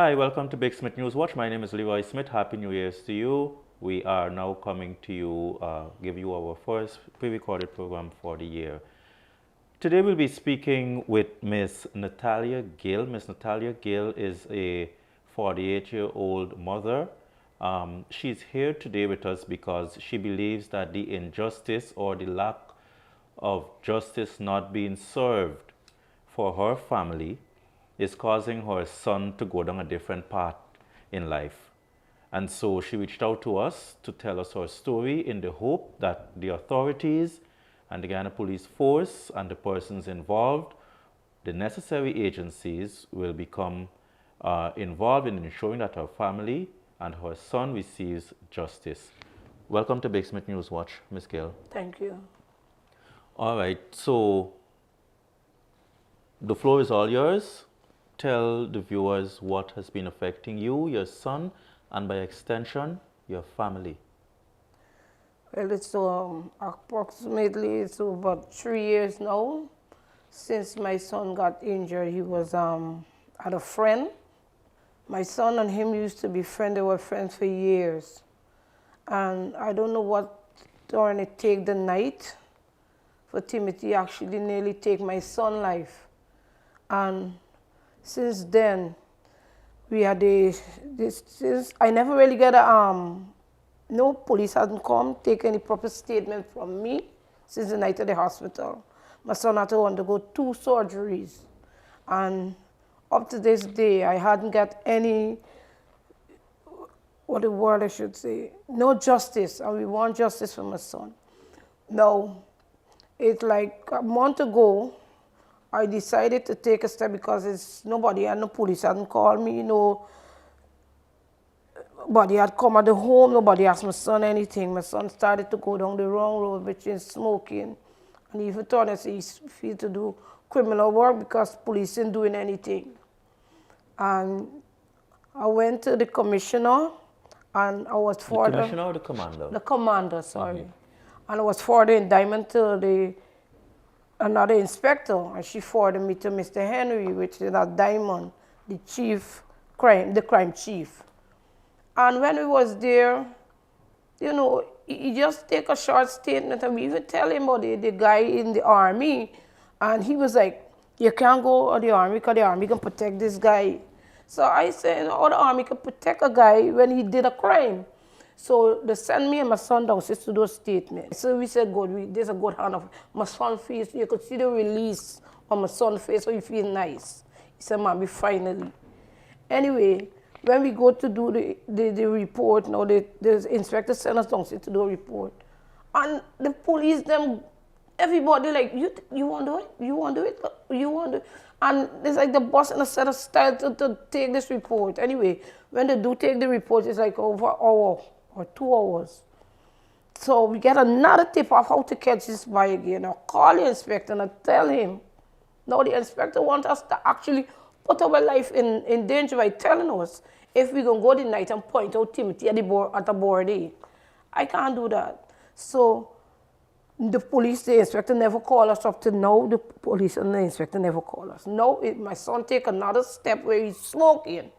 Hi, welcome to Big Smith News Watch. My name is Leroy Smith. Happy New Year's to you. We are now coming to you, give you our first pre-recorded program for the year. Today we'll be speaking with Miss Natalia Gill. Miss Natalia Gill is a 48-year-old mother. She's here today with us because she believes that the injustice or the lack of justice not being served for her family is causing her son to go down a different path in life. And so she reached out to us to tell us her story in the hope that the authorities and the Guyana Police Force and the persons involved, the necessary agencies, will become involved in ensuring that her family and her son receives justice. Welcome to Big Smith News Watch, Ms. Gill. Thank you. All right, so the floor is all yours. Tell the viewers what has been affecting you, your son, and by extension, your family. Well, it's approximately about 3 years now since my son got injured. He was had a friend. My son and him used to be friends. They were friends for years. And I don't know what turn it take the night for Timothy actually nearly take my son's life. And since then, we had I never really get no police hasn't come, take any proper statement from me since the night of the hospital. My son had to undergo 2 surgeries. And up to this day, I hadn't got any, what the word I should say, no justice, and we want justice for my son. Now, it's like a month ago, I decided to take a step because it's nobody and no police hadn't called me, nobody had come at the home, nobody asked my son anything. My son started to go down the wrong road between smoking and even thought that he feel to do criminal work because police isn't doing anything. And I went to the commissioner and I was for the commissioner or the commander? The commander, sorry. And I was for the indictment to another inspector, and she forwarded me to Mr. Henry, which is at Diamond, the crime chief. And when we was there, he just take a short statement, and we even tell him about the guy in the army, and he was like, you can't go to the army because the army can protect this guy. So I said, the army can protect a guy when he did a crime. So they sent me and my son downstairs to do a statement. So we said, good, there's a good hand of my son's face. You could see the release on my son's face, so he feel nice. He said, Mommy, finally. Anyway, when we go to do the report, the inspector sent us downstairs to do a report. And the police, everybody like, you want to do it? You want to do it? You want to do it? And it's like the boss in a set of style to take this report. Anyway, when they do take the report, it's like over an hour or 2 hours. So we get another tip of how to catch this boy again. I call the inspector and I tell him, now the inspector wants us to actually put our life in danger by telling us if we're going to go the night and point out Timothy at a board day. I can't do that. So the police, the inspector never called us up to now. The police and the inspector never called us. Now my son take another step where he's smoking.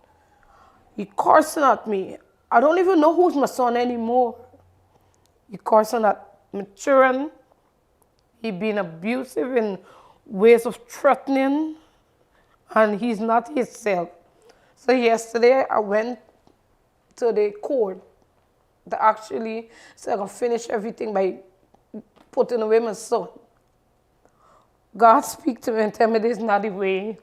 He cursing at me. I don't even know who's my son anymore. He cursing at my children. He been abusive in ways of threatening, and he's not himself. So yesterday I went to the court to actually say I can finish everything by putting away my son. God speak to me and tell me this is not the way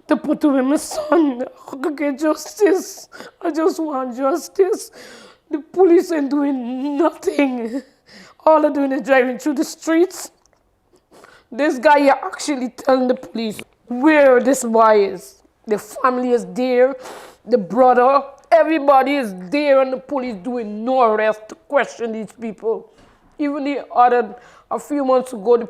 to put away my son. I could get justice. I just want justice. The police ain't doing nothing. All they're doing is driving through the streets. This guy here actually telling the police where this boy is. The family is there, the brother, everybody is there, and the police doing no arrest to question these people. Even a few months ago,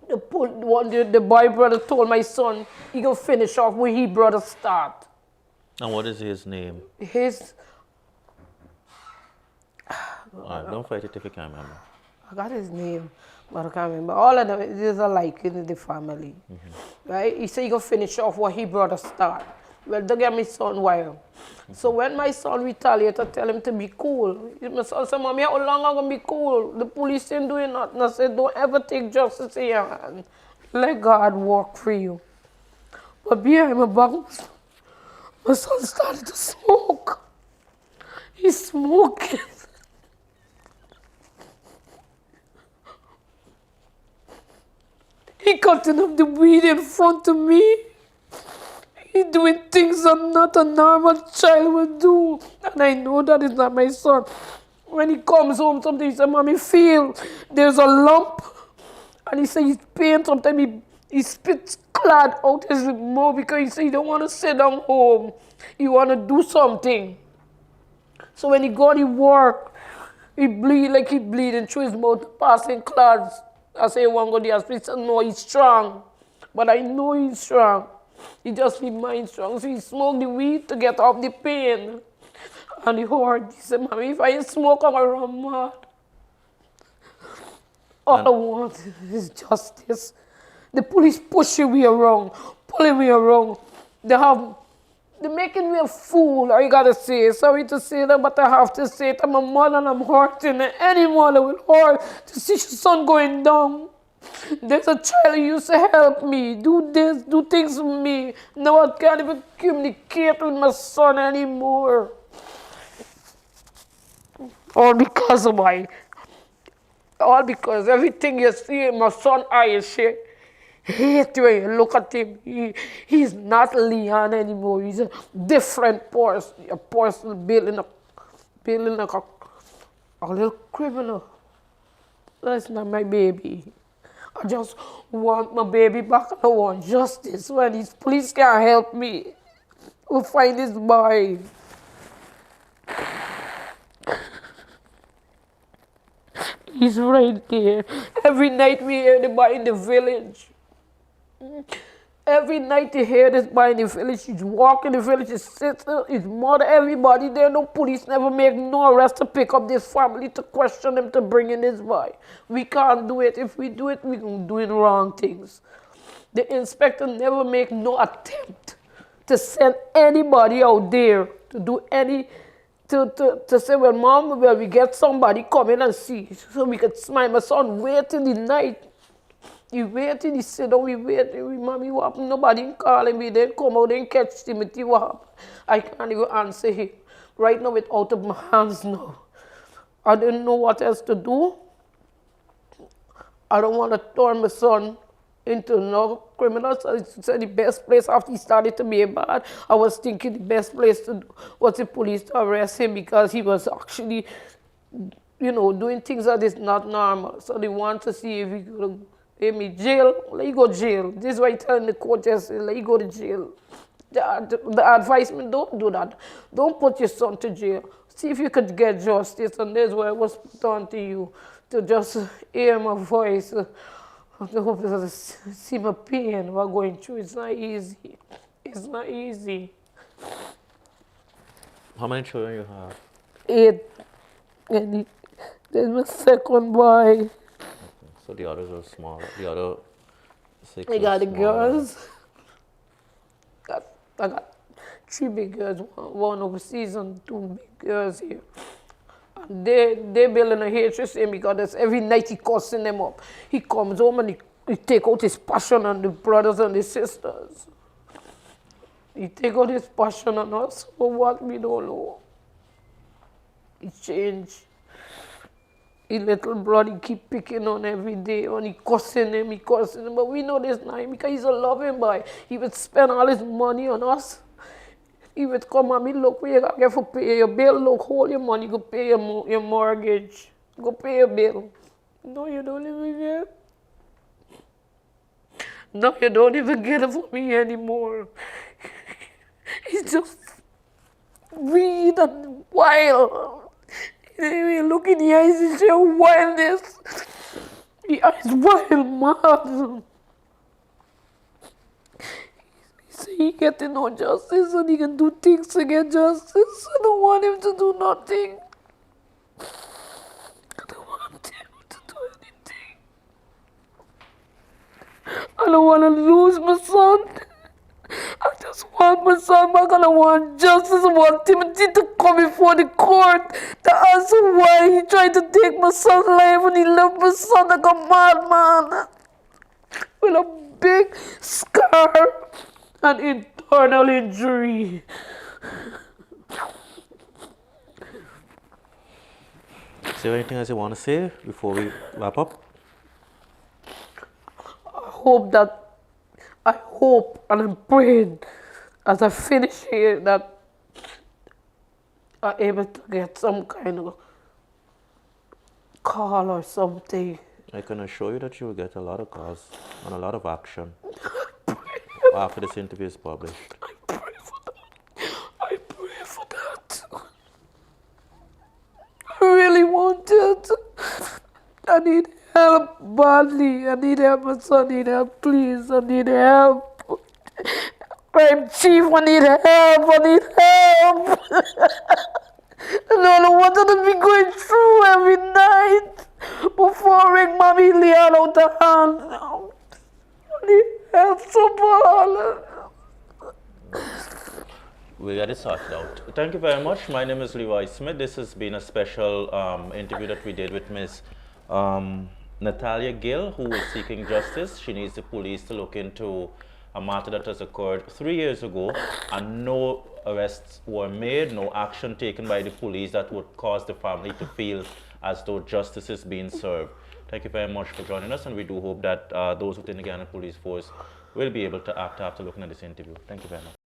the boy brother told my son he can finish off where he brother start. And what is his name? His... Don't fight it if you can't remember. forgot his name, but I can't remember. All of them, there's a like in the family. Right? He said he gonna finish off what he brother start. Well, don't get my son wild. So when my son retaliated, I tell him to be cool. My son said, Mommy, how long am I gonna be cool? The police ain't doing nothing. I said, don't ever take justice in your hand. Let God work for you. But behind my back, my son started to smoke. He's smoking. He cutting up the weed in front of me. He doing things that not a normal child would do. And I know that is not my son. When he comes home, sometimes he says, Mommy, feel there's a lump. And he says he's pain. Sometimes he spits clad out his mouth because he says he don't want to sit down home. He want to do something. So when he go to work, he bleed like he bleeding through his mouth, passing clads. I say, one go to the hospital. He said, no, he's strong. But I know he's strong. He just need mind strong. So he smoked the weed to get off the pain. And the hurt. He said, Mommy, if I smoke, I'm gonna run mad. All I want is justice. The police pushing me around, pulling me around. They're making me a fool. I gotta say, sorry to say that, but I have to say it. I'm a mother and I'm hurting. And any mother will hurt to see your son going down. There's a child who used to help me, do this, do things with me. Now I can't even communicate with my son anymore. All because everything you see in my son's eyes, she hate when you look at him. He's not Leon anymore. He's a different person. A person building like a little criminal. That's not my baby. I just want my baby back. I want justice. When these police can't help me, we'll find this boy. He's right there. Every night we hear the boy in the village. Every night you hear this boy in the village. He's walking the village, his sister, his mother, everybody there. No police never make no arrest to pick up this family to question them to bring in this boy. We can't do it. If we do it, we're doing wrong things. The inspector never make no attempt to send anybody out there to do any, to say, well, Mom, well, we get somebody come in and see. So we could smile. My son wait in the night. He waited, he said, we waited, Mommy, what happened? Nobody calling me. They come out and catch Timothy, what happened? I can't even answer him. Right now, it's out of my hands now. I didn't know what else to do. I don't want to turn my son into no criminal. So I said the best place after he started to be bad, I was thinking the best place to do was the police to arrest him because he was actually, doing things that is not normal. So they want to see if he could pay me jail. Let you go to jail. This is why I'm telling the court yesterday, let you go to jail. The advisement, don't do that. Don't put your son to jail. See if you could get justice. And that's why I was put on to you, to just hear my voice, to see my pain we're going through. It's not easy. It's not easy. How many children you have? 8. And there's my second boy. So the others are small. The other 6 I got the smaller. girls. I got 3 big girls, one overseas and 2 big girls here. And they building a hatred to him because every night he cussing them up. He comes home and he take out his passion on the brothers and the sisters. He take out his passion on us for what we don't know. He changed. His little brother keep picking on every day and he cussing him. But we know this now because he's a loving boy. He would spend all his money on us. He would come and me, look, where you got to pay your bill. Look, hold your money, go pay your mortgage. Go pay your bill. No, you don't even get. No, you don't even get it for me anymore. He's just weird and wild. You look in the eyes and show wildness. The eyes wild, mad. He getting no justice and he can do things to get justice. I don't want him to do nothing. I don't want him to do don't want to lose my son. I just want my son back and I want justice. I want Timothy to come before the court to answer why he tried to take my son's life and he left my son like a madman with a big scar and internal injury. Is there anything else you want to say before we wrap up? I hope and I'm praying as I finish here that I'm able to get some kind of call or something. I can assure you that you will get a lot of calls and a lot of action after this interview is published. I pray for that. I pray for that. I really want it. I need help badly. I need help, my son. I need help, please. I need help. Crime chief, I need help. I need help. I don't know what I'm going to be going through every night before I ring Mommy Leon out the hand. I need help so bad. We'll get it sorted out. Thank you very much. My name is Levi Smith. This has been a special interview that we did with Miss Natalia Gill, who is seeking justice. She needs the police to look into a matter that has occurred 3 years ago, and no arrests were made, no action taken by the police that would cause the family to feel as though justice is being served. Thank you very much for joining us, and we do hope that those within the Ghana Police Force will be able to act after looking at this interview. Thank you very much.